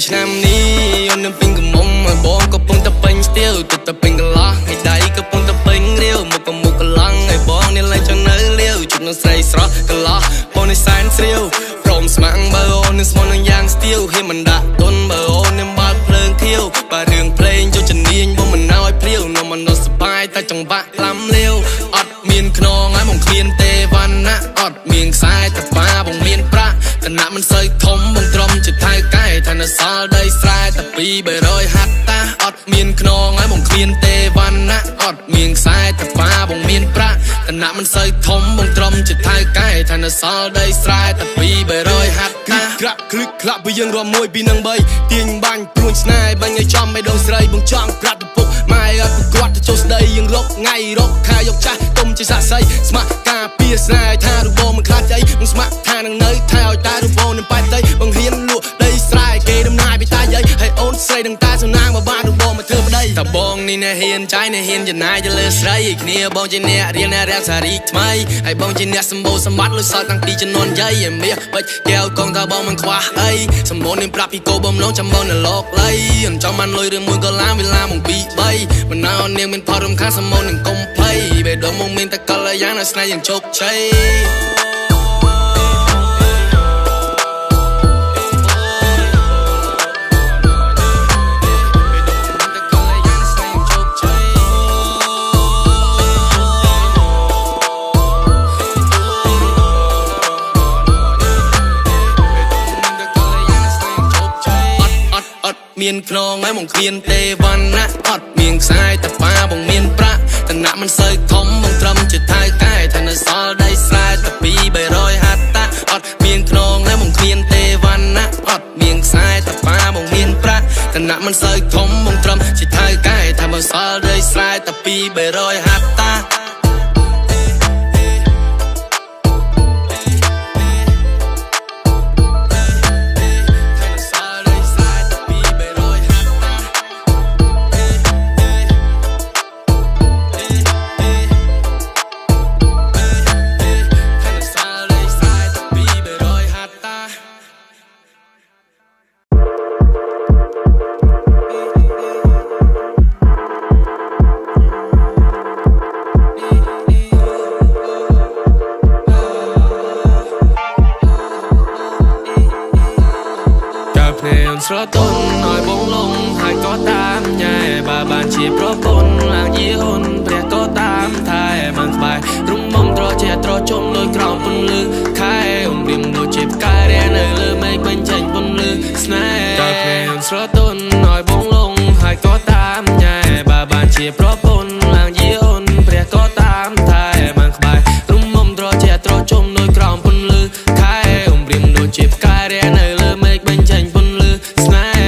ឆ្នាំនេះអូននឹងពេញកំមុំឲ្យបងក៏ពងតែពេញស្ទៀវទៅតែពេញកន្លោះឲ្យដៃក៏ពងតែពេញរាវមកក៏មុខកន្លងឲ្យបងនេះឡើងចង់នៅលាវជុំនឹងស្រីស្រស់កន្លោះបងនេះសែនស្រាវព្រមស្មាំងបើអូននឹងស្មោះនឹងយ៉ាងស្ទៀវហ៊ានមិនដាក់ទុនបើអូននឹងបើកភ្លើងធៀវបើរឿងភ្លេងចូលជំនាញបងមិនណោឲ្យព្រាវនាំមកនៅសបាយតែចង្វាក់ក្លាំលាវអត់មានខ្នងឲ្យបងគ្មានទេវណ្ណៈអត់មានខ្សែតែប៉ាបងមានប្រាក់ឋានៈមិនសូវធំបងត្រឹមជាថៅកែឋានៈសល់ដីស្រែតែ200ហັດតាអត់មានខ្នងឲ្យបងគ្មានទេវណ្ណៈអត់មានខ្សែតែប៉ាបងមានប្រាក់ឋានៈមិនសូវធំបងត្រឹមជាថៅកែឋានៈសល់ដីស្រែតែ200ហັດតាក្រាក់คลึกក្លាប់វាយើងរួមមួយពីនឹង3ទាញបាញ់ព្រួញស្នេហ៍បាញ់ឲ្យចំឲ្យដងស្រីបងចង់ប្រាត់ទៅពុកម៉ែអត់ប្រកួតទៅចូលស្ដីយើងរកថ្ងៃរកខែយកចាស់ទុំជាសាក់សីស្ម័គ្រការពីស្នេហ៍ថារូបបងមិនខ្លាចអីបងស្ម័គ្រថានឹងនៅថែឲ្យតែរូបបងនឹងប៉ែតដីបងហ៊ានលក់ដីស្រែគេដំណាយពីតាយាយហើយអូនស្រីនឹងតាសំណាងមកបានរូបបងមកធ្វើប្តីតែបងនេះណែហ៊ានចាយណែហ៊ានចំណាយទៅលើស្រីគ្នាបងជាអ្នករៀនអ្នករកសារីថ្មីហើយបងជាអ្នកសម្បូរសម្បត្តិលុយសល់តាំងពីចំនួនយាយឯមាសបាច់កែវកងថាបងមិនខ្វះអីសម្បូរនឹងប្រាប់ពីគោបំណងចាំបងនៅលោកលៃអញ្ចឹងបានលុយរឿងមួយក៏ឡាវេលាមក2 3មិនណៅនាងមានផលរំខានសម្បូរនឹងកុំភ័យបេះដូងមកមានតែកលយ៉ាងនៅស្នេហ៍យ៉ាងជោគជ័យមានខ្នងឲ្យបងគ្មានទេវណ្ណៈអត់មានខ្សែតែប៉ាបងមានប្រាក់ឋានៈមិនសូវធំបងត្រឹមជាថៅកែឋានៈសល់ដីស្រែតែ200ហັດតាអត់មានខ្នងឲ្យបងគ្មានទេវណ្ណៈអត់មានខ្សែតែប៉ាបងមានប្រាក់ឋានៈមិនសូវធំបងត្រឹមជាថៅកែឋានៈសល់ដីស្រែតែ200ហັດតាស្រទន់ឲ្យបងលងហើយក៏តាមញ៉ែបើបានជាប្រពន្ធឡើងយាអូនព្រះក៏តាមថែមិនក្បែររុំមុំត្រជាត្រជុំដោយក្រោមពន្លឺខែអូនរៀមដូចជាផ្កាយរានៅលើមេឃបញ្ចេញពន្លឺស្នេហ៍តើភ្នែកស្រទន់ឲ្យបងលងហើយក៏តាមញ៉ែបើបានជាប្រពន្ធឡើងយាអូនព្រះក៏តាមថែមិនក្បែររុំមុំត្រជាត្រជុំដោយក្រោមពន្លឺខែអូនរៀមដូចជាផ្កាយរានៅលើមេឃបញ្ចេញពន្លឺស្នេហ៍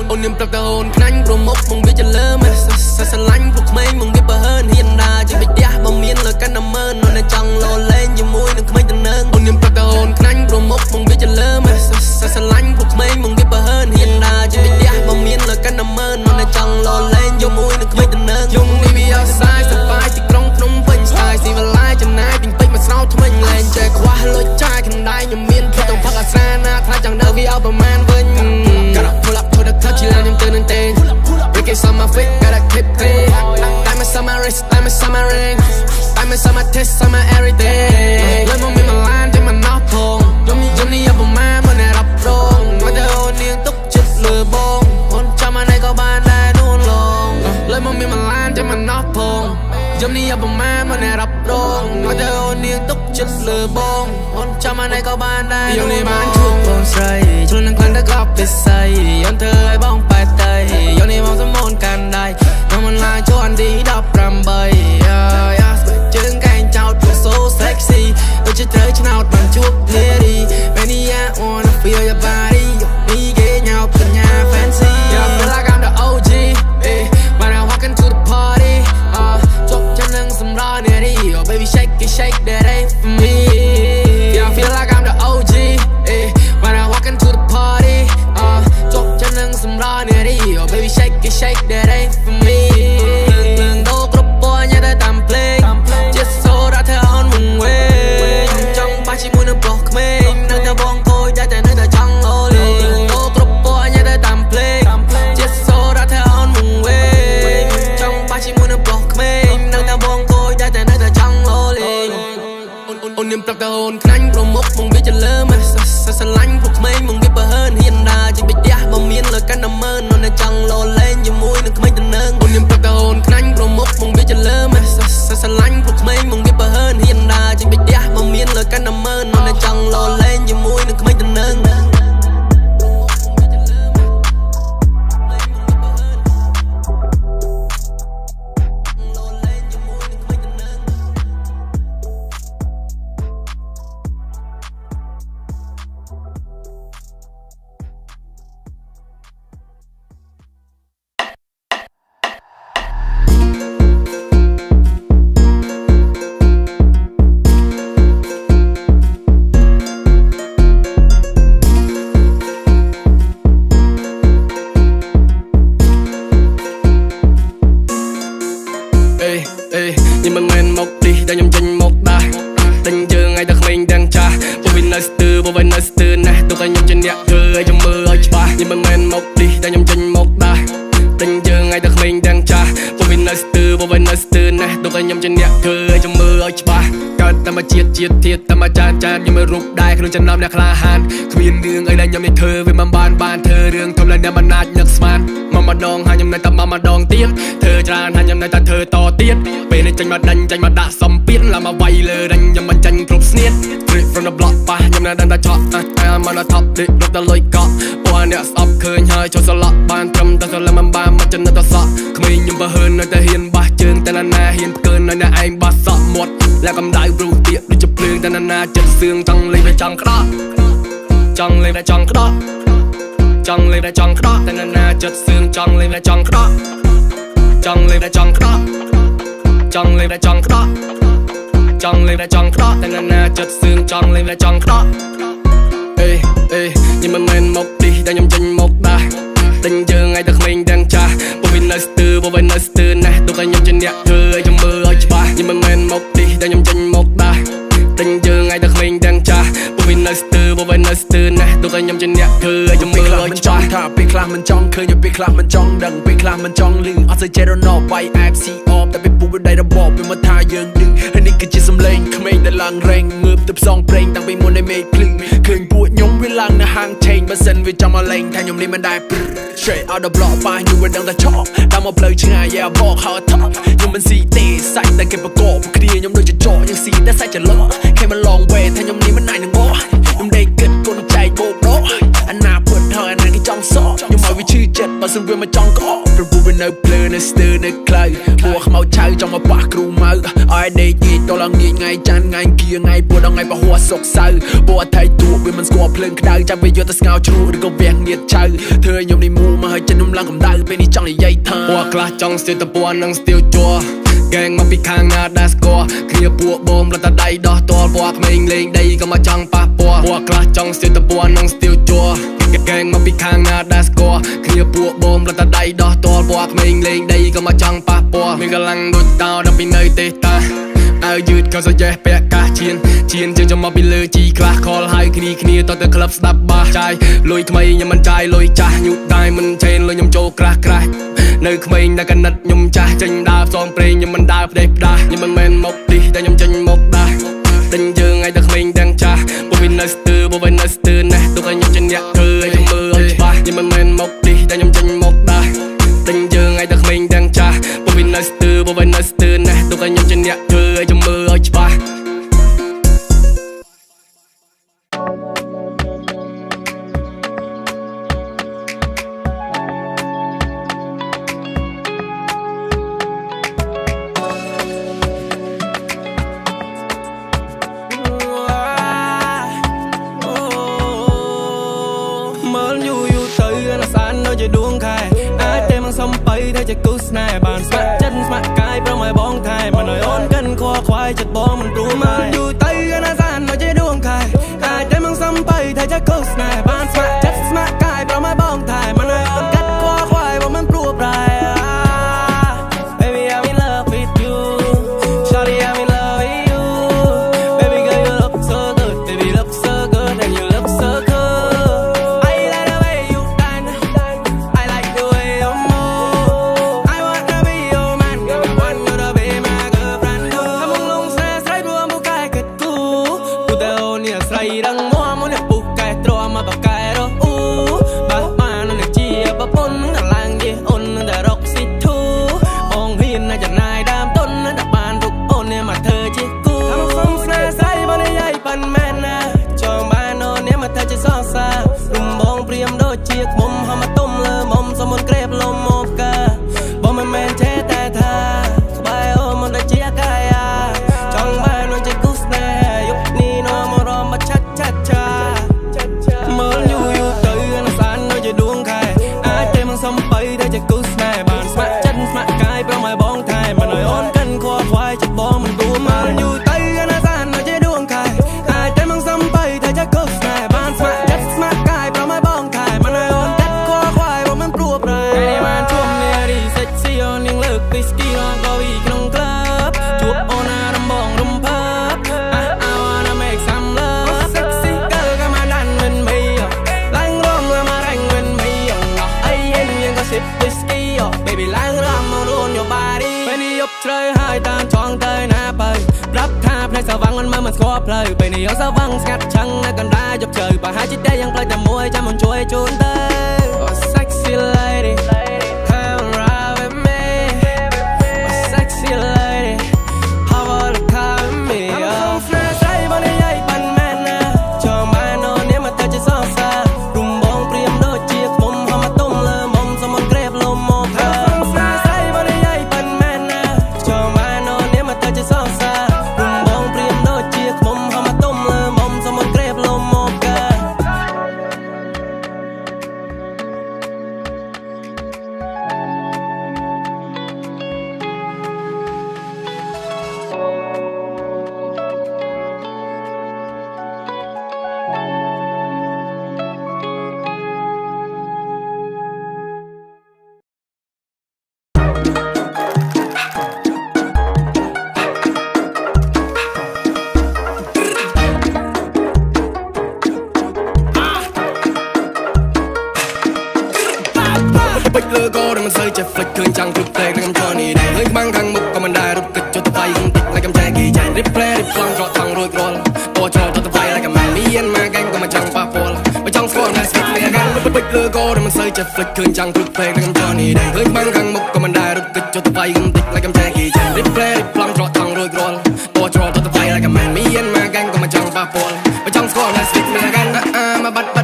Ôn niệm tập ta hồn khánh pro mốc mong biết cho lỡ mà sa lánh phục mấy mong biết bờ hơn hiện đà chỉ biết đĩa mong miên lời căn nằm mơ nó này chẳng lo lên như mũi đừng mấy từng nâng ôn niệm tập ta hồn khánh pro mốc mong biết cho lỡ mà sa lánh phục mấy mong biết bờ hơn hiện đà chỉ biết đĩa mong miên lời căn nằm mơ nó này chẳng lo lên như mũi đừng mấy từng nâng dùng đi vì outside sập vai thì trong phồng phình style si và lai chân nai tình tình mà sao thôi mình lên chơi quá lối trai khăn đai như miên thôi tổng phát là xa na thay chẳng đâu vì album man với pull up chỉ là niềm tin nên tên Ricky on my feet, gotta keep clean Diamonds on my wrist, diamonds on my ring Diamonds on my tits, on my everything Lời mong mình mà lan trên mà nó thùng Giống như album man mà nè đập rung Nói theo hôn liên tục chích lừa bông Hôn cho mà này có bàn đai nuôn lông Lời mong mình mà lan trên mà nó thùng giống như album man mà nè đập rung Nói theo hôn liên tục chích lừa bông Hôn cho mà này có bàn đai nuôn lông Yêu này bán thuốc bồn sray Cho nên quanh đã góp về say Yon thơ ai bóng bài tay Yon này mong sớm môn can đai Mà mình lại cho anh đi đập rằm bầy Chứng canh chào thuộc so sexy Tôi chỉ thấy chân out bằng chuốc thế đi Many I wanna feel your body Đi ghé nhau từ nhà fancy I feel like I'm the OG When I walk into the party Chốt chân nâng xâm rõ nè đi Oh baby shake that ain't for me Yeah I feel like I'm the OG When I walk into the party chốt chân nâng xâm rõ nè đi Oh baby shake that ain't for me Lần đô group boy nhớ tới tạm play Chết số đã theo hôn mừng quên Trong ba chỉ muốn được block mình Nâng theo bóng tôi đã chạy nơi ta chẳng lô lì Lần đô group boy nhớ tới tạm play Chết số đã theo hôn mừng quên Trong ba chỉ muốn được block mình Nâng theo bóng tôi đã chạy nơi ta chẳng lô lì Ôn niệm tập ta hồn khánh pro mốc mong biết cho lỡ mà sa lánh phục mấy mong biết bờ hơn hiện đà chỉ biết đĩa mong miên lời căn nằm mơ nó này chẳng lo lên như mũi đừng mấy từng nâng ôn niệm tập ta hồn khánh pro mốc mong biết cho lỡ mà sa lánh phục mấy mong biết bờ hơn hiện đà chỉ biết đĩa mong miên lời căn nằm mơ nó này chẳng lo lên như mũi đừng mấy từng nâng nhưng mà men một đi đang nhầm chân một đà tình giờ ngày đặc mình đang tra vô bên nơi từ nè tôi phải nhầm chân nhẹ thưa trong mưa ở ba nhưng mà men một đi đang nhầm chân một đà tình giờ ngày đặc mình đang tra vô bên nơi từ nè tôi phải nhầm chân nhẹ thưa trong mưa ở baการตามมาเจียดเทียดตามมาจานยังไม่รูปได้ขนมจันน้ำนักลาหานขมิ้นเรื่องไอ้ได้ยังไม่เธอเวมันบานเธอเรื่องทำลายเนี่ยมันนาดยักษ์สมานมาดองหายังในตามาดองเตี้ยเธอจานหายังในตาเธอต่อเตี้ยเป็นในจังมาดันจังมาด่าซ้ำเปี้ยนละมาไวเลยดันยังมันจังกรุบเสนียด Straight from the block ป่ะยังในดันตาช็อตมันท็อปดิรถตะลอยเกาะปวดเนี่ยซับเคยหายชนสลับบานทำตาสลับมันบานมาจนในตาสะขมิ้นยังบ่เฮินในตาเฮียนบ่เจิงแต่นาเฮียนเกินในไอ้บ่สะหมดแล้วกำได้รูเตี้ยดูจะเพลิงแต่นาเจ็บเสื่องจังเลยไปจังกระจังเลยไปจังกระจังเลยไปจังกระแต่นาเจ็บเสื่องจังเลยไปจังกระจังเลยไปจังกระจังเลยไปจังกระจังเลยไปจังกระแต่นาเจ็บเสื่องจังเลยไปจังกระnhưng mà men một đi đang nhầm chân một đà tình giờ ngày đặc mình đang tra vô bên nơi từ nè tôi phải nhầm chân nhẹ thưa trong mưa ở ba nhưng mà men một đi đang nhầm chân một đà tình giờ ngày đặc mình đang tra vô bên nơi từ nè tôi phải nhầm chân nhẹ thưa trong mưa ở baถ้าเป็นคลามันจ้องเคยอย่าเป็นคลามันจ้องดังเป็นคลามันจ้องลืมเอาใส่ใจเราหนอไปแอบซีออฟแต่เป็นปูเป็นได้ระบอกเป็นมาทาเยิงดึงอันนี้คือจิตสำเร็จขมิ้นแต่ลังแรงมือตับซองเพลงตั้งไปมวนในเมฆคลึงเคยปวดยงเวลาในห้างเชงมาเซนวิจำมาเลงทางยมนี้มันได้ straight out the block ไปอยู่บนดังตะชอบตามมาเพลย์ชื่อไงอย่าบอกเขาท็อปยังมันสีเตะใส่แต่เก็บประกอบเคลียร์ยมโดยจะจ่อยังสีแต่ใส่จะล้อแค่มันลองเวททางยมนี้มันนายหนึ่งโอ้ยมได้เกิดกลใจ បែកបោកដោអាណាពុតហើយអាណាគេចង់សក់ខ្ញុំឲ្យវាឈឺចិត្តបើសិនវាមកចង់ក្អកព្រោះពួកវានៅភ្លើនៅស្ទើរនៅខ្លៅពួកខ្មោចឆៅចង់មកប៉ះគ្រូម៉ៅឲ្យដេកងាយតឡើងងាយថ្ងៃច័ន្ទថ្ងៃគៀថ្ងៃពួកដល់ថ្ងៃពហុសុកសៅពួកអថៃទួវាមិនស្គាល់ភ្លើងក្តៅចាំវាយកទៅស្ងោជ្រក់ឬក៏វាងងៀតឆៅធ្វើខ្ញុំនេះមូមកឲ្យចិនខ្ញុំឡើងកម្ដៅពេលនេះចង់និយាយថាពួកខ្លះចង់ស្ទាវតពួននិងស្ទាវជ័រកែងមកពីខាងណាដែលស្គាល់គ្នាពួកបងរត់តែដៃដោះតលពួកក្មេងលេងដីក៏មកចង់ប៉ះពាល់ពួកខ្លះចង់ស្ទាវតពួននិងស្ទាវជ័រកែងមកពីខាងណាដែលស្គាល់គ្នាពួកបងរត់តែដៃដោះតលពួកក្មេងលេងដីក៏មកចង់ប៉ះពាល់មានកម្លាំងដូចតោដល់ពីនៅទេតាអើយឺតក៏សយេះពាក់កាសឈៀនជើងចំមកពីលើជីខ្លះខលហើយគ្នាតទៅក្លឹបស្ដាប់បាសចាយលុយថ្មីខ្ញុំមិនចាយលុយចាស់ញូតតែមិនឆេនលុយខ្ញុំចូលក្រាស់នៅក្មេងតែកណិតខ្ញុំចាស់ចេញដើរផ្សងព្រេងខ្ញុំមិនដើរផ្ដេសផ្ដាស់ខ្ញុំមិនមែនមកទីតែខ្ញុំចេញមកដាស់ដេញយើងឲ្យតែក្មេងទាំងចាស់ពួកវានៅស្ទើពួកវានៅស្ទើណាស់ទុកឲ្យខ្ញុំជាអ្នកធ្វើឲ្យខ្ញុំមើលឲ្យច្បាស់ខ្ញុំមិនមែនមកទីតែខ្ញុំចេញមកដាស់ដេញយើងឲ្យតែក្មេងទាំងចាស់ពួកវានៅស្ទើពួកវានៅស្ទើណាស់ទុកឲ្យខ្ញុំជាអ្នកធ្វើឲ្យខ្ញុំមើលឲ្យច្បាស់ជាដួងខែអាចតែមកសំបីតែជាគូស្នេហ៍បានស្ម័គ្រចិត្តស្ម័គ្រកាយប្រមឲ្យបងថែមិនឲ្យអូនកិនខកខ្វាយចិត្តបងមិនព្រមមកយូរទៅណាសានមកជាដួងខែអាចតែមកសំបីតែជាគូស្នេហ៍បានស្ម័គ្រចិត្តស្ម័គ្រកាយប្រមឲ្យបងថែមិនឲ្យអូនកិនខកខ្វាយបងមិនព្រមប្រែ Baby I'm in love with you Shawty I'm in love with you Baby girl you look so good Baby look so good and you look so good chiếc mông hàm tôm lơ mông sao muốn kẹp lông một cả bom em men che tay tha bài ôm một đại chia cay à trong bài nó chỉ cút nè dục ni nó mò rom mà chát chát cha mơ nhu nhu tới nó san nó chỉ đuông khai ai chơi mang sắm bay đây chỉ cút nè bàn smart chân smart cái pro mày bong thai mà nói ôn cân khoa khoai chỉ bom mình đua mơ nhu tới nó san nó chỉ đuông khai ai chơi mang sắm bay đây chỉ cút nè bàn smart chân smart cái pro mày bong thai Whisky រងកវីក្នុងក្លឹបជួបអូនណារំបងរំភើប I wanna make some love sexy girl come on dance with me ឡើងរំលងមក rang with me អីយើងក៏ sip whisky baby ឡើងរំមករួន your body ពេលនេះយប់ជ្រៅហើយតាមចង់ទៅណាបើប្រាប់ថាផ្នែកស្វាំងមិនមើលមិនស្គាល់ផ្លូវពេលនេះយកស្វាំងស្ងាត់ឆឹងនៅកណ្ដាលយប់ជ្រៅបើហើយចិត្តយ៉ាងផ្លេចតែមួយចាំមិនជួយជូនទៅ Oh sexy lady bịch lơ go đang rơi chật phịch thường chẳng thực tế đang cho nỉ này hơi mang thằng mục còn mình đài rụt kịch cho tập bay không tịch lại cầm trái kỳ chạy replay replay rõ thằng rồi roll ô cho tập bay lại cầm màn mi yên mà gang còn mà chẳng pa pol mà trong score này speed mega gang bịch lơ go đang rơi chật phịch thường chẳng thực tế đang cho nỉ này hơi mang thằng mục còn mình đài rụt kịch cho tập bay không tịch lại cầm trái kỳ chạy replay replay rõ thằng rồi roll ô cho tập bay lại cầm màn mi yên mà gang còn mà chẳng pa pol mà trong score này speed mega gang mà bắt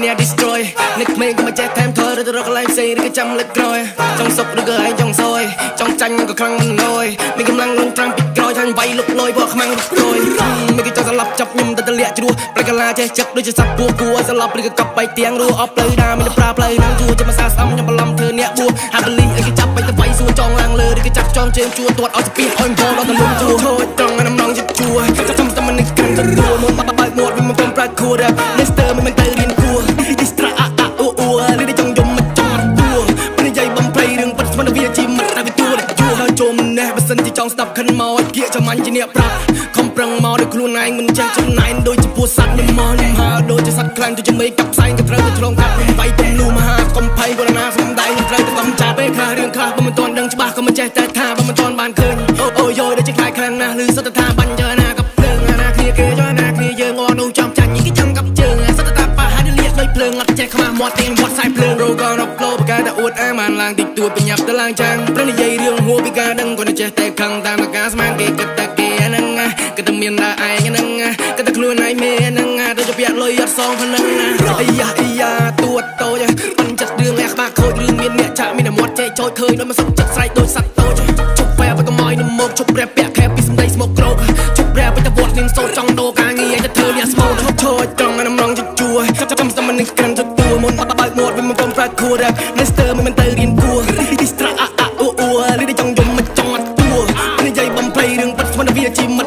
អ្នក destroy នឹកក្មេងក៏មិនចេះថែមថយឬទៅរកកន្លែងផ្សេងឬក៏ចាំលឹកក្រោយចង់សុខឬក៏ឯងចង់សយចង់ចាញ់ក៏ខ្លាំងមិនលយមានកម្លាំងលន់ត្រាំពីក្រោយថាញវាយលុកលយព្រោះខ្មាំងរត់ក្រោយមានគេចង់ស្លាប់ចាប់ខ្ញុំទៅទលាក់ជ្រោះប្រកាឡាចេះចឹកដូចជាសត្វពស់គួរស្លាប់ឬក៏កប់បៃទៀងរੂអប់ផ្លូវដើមមានប្រាផ្លូវនឹងជួជាភាសាស្អំខ្ញុំបឡំធ្វើអ្នកបួហាបលីឲ្យគេចាប់បៃទៅវាយសួរចងឡើងលើឬក៏ចាប់ចងជើងជួទាត់ឲ្យស្ពីឲ្យអំផងដល់ទៅលំជួឈោចត្រង់អានំងចិត្តជួចាំតែមិននឹងកាន់ទៅរួមុនបើកមាត់វាមិនព្រមប្រាច់ខួរ Mister មិនទៅរៀនគួរ Distra ឬចង់យំមិនចង់អត់ទួពេលនិយាយបំភ្លៃរឿងពិតស្មានវាជាមិត្តតែវាទួជួហើយចូលម្នេះបើសិនជាចង់ស្ដាប់ខិនមកគៀកចាំអញជាអ្នកប្រាប់ខំប្រឹងមកដោយខ្លួនឯងមិនចេះចំណាយដូចជាពស់សัตว์ខ្ញុំមកខ្ញុំហើដូចជាសត្វខ្លាំងដូចជាមេកាប់ផ្សែងក៏ត្រូវទៅឆ្លងកាត់ខ្ញុំវាយទំលូមហាកំភៃវរណាស្នំដៃខ្ញុំត្រូវទៅកំចាត់ពេលខ្លះរឿងខ្លះបើមិនទាន់ដឹងច្បាស់ក៏មិនចេះតែថាបើមិនទាន់បានឃើញអូយដូចជាខ្លាចខ្លាំងណាស់ឬសុទ្ធថាបាញ់យកណាក៏ភ្លើងណាគ្នាគេយកណាគ្នាយើងងនោះចាំចាញ់គេចាំកាប់ជើងសុទ្ធថាប៉ះហើយលៀកដូចភ្លើងអត់ចេះខ្មាស់មាត់ទៀងវត្តខ្សែភ្លើងរោក៏រកលោបកាតែអួតអាបានឡើងតិចតួចបញ្ញាប់ទៅឡើងចាំងព្រឹងនិយាយរឿងហួរពីការដឹងក៏ចេះតែខឹងតាមការស្មានគេគិតតែគេហ្នឹងគិតតែមានតែឯងហ្នឹងគិតតែខ្លួនឯងមេហ្នឹងដូចជាពាក់លុយអត់សងហ្នឹងអាយ៉ាទួតតូចមិនចិត្តរឿងលះក្បាក់ខូចរឿងមានអ្នកចាក់មានតែមាត់ចេកចោចឃើញដូចមិនសុខចិត្តស្រែកដូចសត្វតូចជប់បែបទៅមកនឹងមកជប់រ៉ែពាក់ខែពីសំដីស្មុកក្រោកជប់រ៉ែទៅវត្តនឹងសូចចង់ដោការងារទៅធ្វើលះស្មោឈោចត្រង់អានំងជួចាំតែមិននឹងកាន់ទៅទួមុនបើកមាត់វាមិនព្រមប្រាច់ខួរ Mister មិនទៅរៀនគួរ Distra ឬចង់យំមិនចង់អត់ទួនិយាយបំភ្លៃរឿងពិតស្មានវាជាមិត្ត